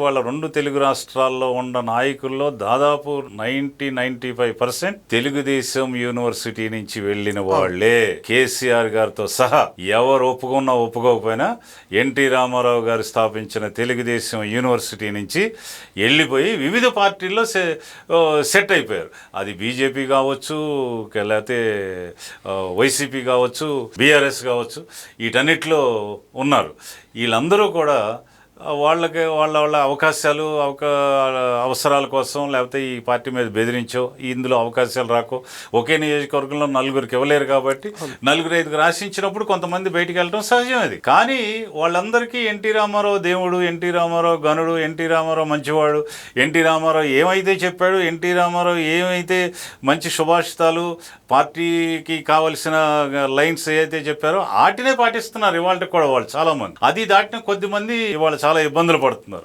వాళ్ళ రెండు తెలుగు రాష్ట్రాల్లో ఉన్న నాయకుల్లో దాదాపు 95% తెలుగుదేశం యూనివర్సిటీ నుంచి వెళ్ళిన వాళ్లే. కేసీఆర్ గారితో సహా ఎవరు ఒప్పుకున్నా ఒప్పుకోకపోయినా ఎన్టీ రామారావు గారు స్థాపించిన తెలుగుదేశం యూనివర్సిటీ నుంచి వెళ్ళిపోయి వివిధ పార్టీల్లో సెట్ అయిపోయారు. అది బీజేపీ కావచ్చు, లేకపోతే వైసీపీ కావచ్చు, బీఆర్ఎస్ కావచ్చు, వీటన్నిటిలో ఉన్నారు. వీళ్ళందరూ కూడా వాళ్ళకి వాళ్ళ అవకాశాలు అవసరాల కోసం, లేకపోతే ఈ పార్టీ మీద బెదిరించో, ఇందులో అవకాశాలు రాకో, ఒకే నియోజకవర్గంలో నలుగురికి ఇవ్వలేరు కాబట్టి నలుగురు ఐదుగురు ఆశించినప్పుడు కొంతమంది బయటికి వెళ్ళడం సహజం. అది కానీ వాళ్ళందరికీ ఎన్టీ రామారావు దేవుడు, ఎన్టీ రామారావు గనుడు, ఎన్టీ రామారావు మంచివాడు, ఎన్టీ రామారావు ఏమైతే చెప్పాడు, ఎన్టీ రామారావు ఏమైతే మంచి సుభాషితాలు, పార్టీకి కావలసిన లైన్స్ ఏదైతే చెప్పారో వాటినే పాటిస్తున్నారు ఇవాళ కూడా వాళ్ళు చాలామంది. అది దాటిన కొద్దిమంది ఇవాళ చాలా ఇబ్బందులు పడుతున్నారు.